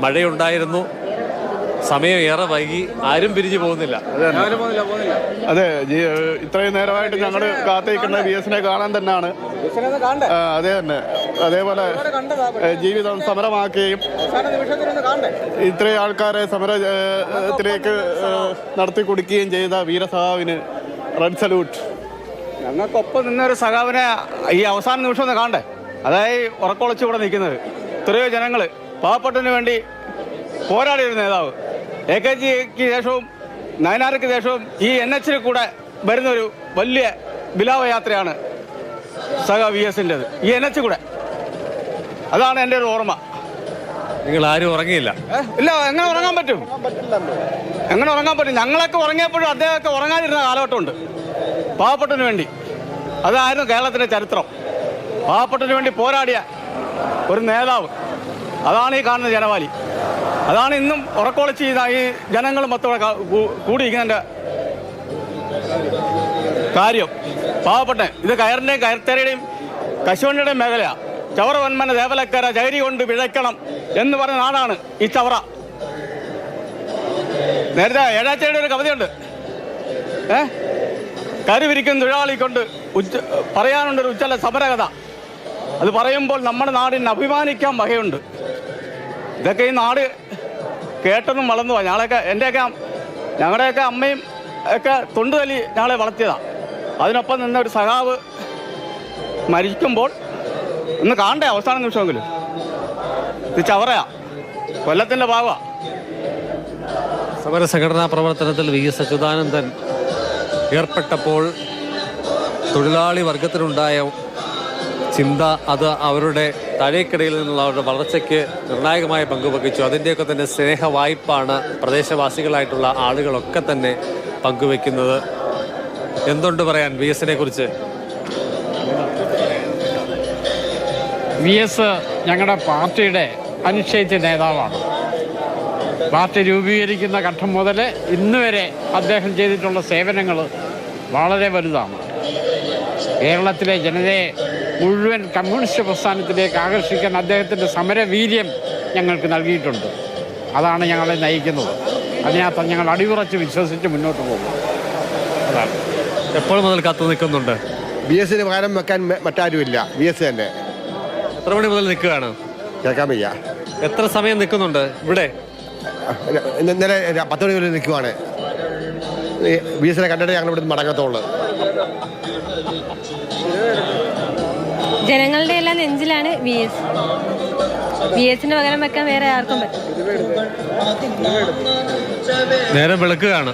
മഴയുണ്ടായിരുന്നു, സമയം ഏറെ വൈകി, ആരും പിരിഞ്ഞു പോകുന്നില്ല. അതെ, ഇത്രയും നേരമായിട്ട് ഞങ്ങൾ കാത്തിരിക്കുന്ന VS-നെ കാണാൻ തന്നെയാണ്. അതെ തന്നെ, അതേപോലെ ജീവിതം സമരമാക്കുകയും ഇത്രയും ആൾക്കാരെ സമരത്തിലേക്ക് നടത്തി കൊടുക്കുകയും ചെയ്ത വീരസഹാവിന് റെഡ് സല്യൂട്ട്. ഞങ്ങൾക്കൊപ്പം നിന്നൊരു സഖാവിനെ ഈ അവസാന നിമിഷം ഒന്ന് കാണണ്ടേ? അതായത് ഉറക്കൊളച്ച് ഇവിടെ നിൽക്കുന്നത് എത്രയോ ജനങ്ങൾ, പാവപ്പെട്ടതിന് വേണ്ടി പോരാടിയൊരു നേതാവ്. AKGക്ക് ശേഷവും നയനാർക്ക് ശേഷവും ഈ NH കൂടെ വരുന്നൊരു വലിയ വിലാപയാത്രയാണ് സഖാ VS-ൻ്റെത്. ഈ NH കൂടെ, അതാണ് എൻ്റെ ഒരു ഓർമ്മ. നിങ്ങൾ ആരും ഉറങ്ങിയില്ല? ഇല്ല, എങ്ങനെ ഉറങ്ങാൻ പറ്റും? എങ്ങനെ ഉറങ്ങാൻ പറ്റും? ഞങ്ങളൊക്കെ ഉറങ്ങിയപ്പോഴും അദ്ദേഹമൊക്കെ ഉറങ്ങാതിരുന്ന കാലഘട്ടമുണ്ട്. പാവപ്പെട്ടതിന് വേണ്ടി, അതായിരുന്നു കേരളത്തിൻ്റെ ചരിത്രം. പാവപ്പെട്ടതിന് വേണ്ടി പോരാടിയ ഒരു നേതാവ്, അതാണ് ഈ കാണുന്ന ജനവാലി. അതാണ് ഇന്നും ഉറക്കൊളച്ച് ഈ ജനങ്ങൾ മൊത്തം കൂടിയിരിക്കുന്നതിൻ്റെ കാര്യം. പാവപ്പെട്ട ഇത് കയറിൻ്റെയും കയർത്തേരയുടെയും കശുവണ്ടിയുടെയും മേഖലയാണ്. ചവറ വന്മന ദേവലക്കര ചൈരി കൊണ്ട് പിഴയ്ക്കണം എന്ന് പറഞ്ഞ നാടാണ് ഈ ചവറ. നേരത്തെ ഏഴാച്ചയുടെ ഒരു കവിതയുണ്ട്, കരുവിരിക്കുന്ന തൊഴിലാളി കൊണ്ട് പറയാനുണ്ടൊരു ഉജ്ജ്വല സമരകഥ. അത് പറയുമ്പോൾ നമ്മുടെ നാടിന് അഭിമാനിക്കാൻ വകയുണ്ട്. ഇതൊക്കെ ഈ നാട് കേട്ടതും വളർന്നു പോയി. ഞങ്ങളുടെയൊക്കെ അമ്മയും ഒക്കെ തൊണ്ടുതല്ലി ഞങ്ങളെ വളർത്തിയതാണ്. അതിനൊപ്പം നിന്ന ഒരു സഖാവ് മരിക്കുമ്പോൾ ഒന്ന് കാണണ്ടേ അവസാന നിമിഷമെങ്കിലും? ഇത് ചവറയാ, കൊല്ലത്തിൻ്റെ ഭാഗമാണ്. സമര സംഘടനാ പ്രവർത്തനത്തിൽ VS അച്യുതാനന്ദൻ ഏർപ്പെട്ടപ്പോൾ തൊഴിലാളി വർഗത്തിനുണ്ടായ ചിന്ത, അത് അവരുടെ താഴേക്കിടയിൽ നിന്നുള്ള അവരുടെ വളർച്ചയ്ക്ക് നിർണായകമായ പങ്കുവഹിച്ചു. അതിൻ്റെയൊക്കെ തന്നെ സ്നേഹവായ്പാണ് പ്രദേശവാസികളായിട്ടുള്ള ആളുകളൊക്കെ തന്നെ പങ്കുവെക്കുന്നത്. എന്തുണ്ട് പറയാൻ VS-നെ കുറിച്ച്? VS ഞങ്ങളുടെ പാർട്ടിയുടെ അനുഷ്ഠിച്ച നേതാവാണ്. പാർട്ടി രൂപീകരിക്കുന്ന ഘട്ടം മുതൽ ഇന്ന് വരെ അദ്ദേഹം ചെയ്തിട്ടുള്ള സേവനങ്ങൾ വളരെ വലുതാണ്. കേരളത്തിലെ ജനതയെ മുഴുവൻ കമ്മ്യൂണിസ്റ്റ് പ്രസ്ഥാനത്തിലേക്ക് ആകർഷിക്കാൻ അദ്ദേഹത്തിൻ്റെ സമരവീര്യം ഞങ്ങൾക്ക് നൽകിയിട്ടുണ്ട്. അതാണ് ഞങ്ങളെ നയിക്കുന്നത്. അതിനകത്ത് ഞങ്ങൾ അടിയുറച്ച് വിശ്വസിച്ച് മുന്നോട്ട് പോകും. അതാണ്. എപ്പോൾ മുതൽ കാത്തു നിൽക്കുന്നുണ്ട്? VS-ന് പകരം വെക്കാൻ മറ്റാരുമില്ല. VS തന്നെ. എത്ര മണി മുതൽ നിൽക്കുകയാണ്? കേൾക്കാൻ വയ്യ. എത്ര സമയം നിൽക്കുന്നുണ്ട് ഇവിടെ? ഇന്നലെ 10 മണി വരെ നിൽക്കുവാണ്. VS-നെ കണ്ടിട്ട് ഞങ്ങൾ ഇവിടെ മടങ്ങത്തുള്ളൂ. ജനങ്ങളുടെ എല്ലാം നെഞ്ചിലാണ് VS-ന് പകരം വെക്കാൻ വേറെ ആർക്കും പറ്റും. നേരം വെളുക്കുകയാണ്.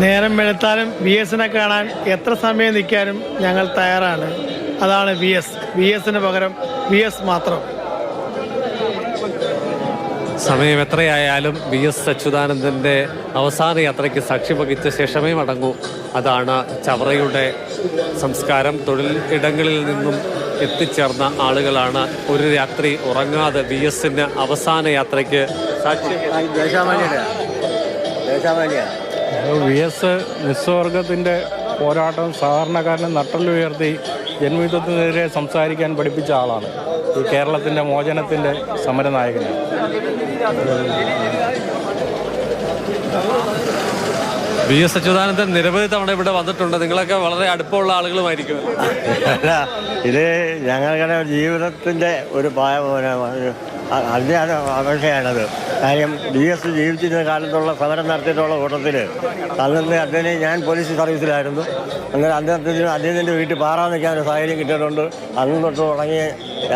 നേരം വെളുത്താലും VS-നെ കാണാൻ എത്ര സമയം നിൽക്കാനും ഞങ്ങൾ തയ്യാറാണ്. അതാണ് VS-ന് പകരം VS മാത്രം. സമയം എത്രയായാലും VS അച്യുതാനന്ദൻ്റെ അവസാന യാത്രയ്ക്ക് സാക്ഷി വഹിച്ച ശേഷമേ മടങ്ങൂ. അതാണ് ചവറയുടെ സംസ്കാരം. തൊഴിൽ ഇടങ്ങളിൽ നിന്നും എത്തിച്ചേർന്ന ആളുകളാണ് ഒരു രാത്രി ഉറങ്ങാതെ VS-ന് അവസാന യാത്രയ്ക്ക് സാക്ഷി. VS നിസ്വർഗത്തിൻ്റെ പോരാട്ടം സാധാരണക്കാരനെ നട്ടലുയർത്തി ജന്മയുദ്ധത്തിനെതിരെ സംസാരിക്കാൻ പഠിപ്പിച്ച ആളാണ്. ഈ കേരളത്തിൻ്റെ മോചനത്തിൻ്റെ സമരനായകൻ. VS അച്യുതാനന്ദൻ നിരവധി തവണ ഇവിടെ വന്നിട്ടുണ്ട്. നിങ്ങളൊക്കെ വളരെ അടുപ്പമുള്ള ആളുകളുമായിരിക്കും. ഇത് ഞങ്ങളുടെ ജീവിതത്തിൻ്റെ ഒരു അതിൻ്റെ അപേക്ഷയാണത്. കാര്യം VS ജീവിച്ചിരുന്ന കാലത്തുള്ള സമരം നടത്തിയിട്ടുള്ള കൂട്ടത്തിൽ അന്നത്തെ അദ്ദേഹം ഞാൻ പോലീസ് സർവീസിലായിരുന്നു. അങ്ങനെ അദ്ദേഹത്തിൻ്റെ വീട്ടിൽ പാറാൻ നിൽക്കാൻ ഒരു സാഹചര്യം കിട്ടിയിട്ടുണ്ട്. അന്ന് തൊട്ട് തുടങ്ങിയ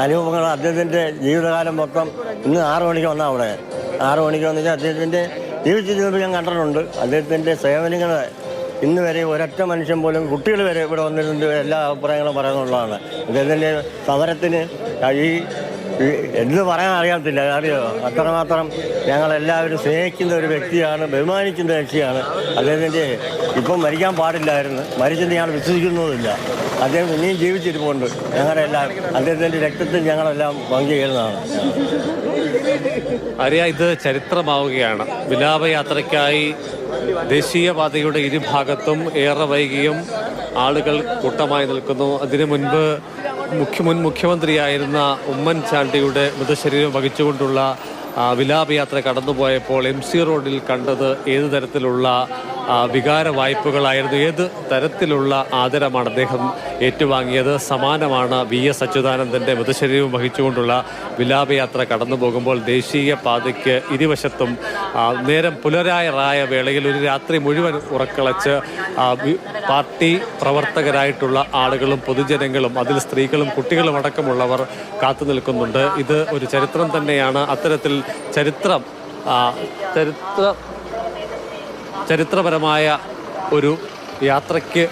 അനുഭവങ്ങൾ അദ്ദേഹത്തിൻ്റെ ജീവിതകാലം മൊത്തം. ഇന്ന് 6 മണിക്ക് വന്നാൽ അവിടെ 6 മണിക്ക് വന്നു കഴിഞ്ഞാൽ അദ്ദേഹത്തിൻ്റെ ജീവിച്ചിരുന്നപ്പോൾ ഞാൻ കണ്ടിട്ടുണ്ട്. അദ്ദേഹത്തിൻ്റെ സേവനങ്ങൾ ഇന്ന് വരെ ഒരൊറ്റ മനുഷ്യൻ പോലും, കുട്ടികൾ വരെ ഇവിടെ വന്നിട്ടുണ്ട് എല്ലാ അഭിപ്രായങ്ങളും പറയുന്നുള്ളതാണ്. അദ്ദേഹത്തിൻ്റെ സമരത്തിന് എന്ത് പറയാൻ അറിയാത്തില്ല. അറിയോ, അത്രമാത്രം ഞങ്ങളെല്ലാവരും സ്നേഹിക്കുന്ന ഒരു വ്യക്തിയാണ്, ബഹുമാനിക്കുന്ന വ്യക്തിയാണ്. അദ്ദേഹത്തിൻ്റെ ഇപ്പം മരിക്കാൻ പാടില്ലായിരുന്നു, മരിച്ചെന്ന് ഞങ്ങൾ വിശ്വസിക്കുന്നതുമില്ല. അദ്ദേഹം ഇനിയും ജീവിച്ചിരിപ്പുണ്ട്. ഞങ്ങളുടെ എല്ലാം അദ്ദേഹത്തിൻ്റെ രക്തത്തിൽ ഞങ്ങളെല്ലാം പങ്കുചേരുന്നതാണ്. അറിയാ, ഇത് ചരിത്രമാവുകയാണ്. വിലാപയാത്രയ്ക്കായി ദേശീയപാതയുടെ ഇരുഭാഗത്തും ഏറെ വൈകിയും ആളുകൾ കൂട്ടമായി നിൽക്കുന്നു. അതിനു മുൻപ് മുൻ മുഖ്യമന്ത്രിയായിരുന്ന ഉമ്മൻചാണ്ടിയുടെ മൃതശരീരം വഹിച്ചുകൊണ്ടുള്ള വിലാപയാത്ര കടന്നുപോയപ്പോൾ MC റോഡിൽ കണ്ടത് ഏത് തരത്തിലുള്ള വികാര വായ്പകളായിരുന്നു, ഏത് തരത്തിലുള്ള ആദരമാണ് അദ്ദേഹം ഏറ്റുവാങ്ങിയത്. സമാനമാണ് VS അച്യുതാനന്ദൻ്റെ മൃതശരീരം വഹിച്ചുകൊണ്ടുള്ള വിലാപയാത്ര കടന്നു പോകുമ്പോൾ ദേശീയ പാതയ്ക്ക് ഇരുവശത്തും നേരം പുലരായ വേളയിൽ ഒരു രാത്രി മുഴുവൻ ഉറക്കളച്ച് പാർട്ടി പ്രവർത്തകരായിട്ടുള്ള ആളുകളും പൊതുജനങ്ങളും, അതിൽ സ്ത്രീകളും കുട്ടികളും അടക്കമുള്ളവർ കാത്തു നിൽക്കുന്നുണ്ട്. ഇത് ഒരു ചരിത്രം തന്നെയാണ്. അത്തരത്തിൽ ചരിത്രപരമായ ഒരു യാത്രയ്ക്ക്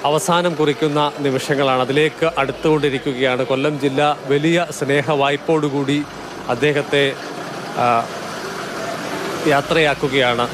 അവസാനം കുറിക്കുന്ന നിമിഷങ്ങളാണ്. അതിലേക്ക് അടുത്തുകൊണ്ടിരിക്കുകയാണ്. കൊല്ലം ജില്ല വലിയ സ്നേഹവായ്പോടുകൂടി അദ്ദേഹത്തെ യാത്രയാക്കുകയാണ്.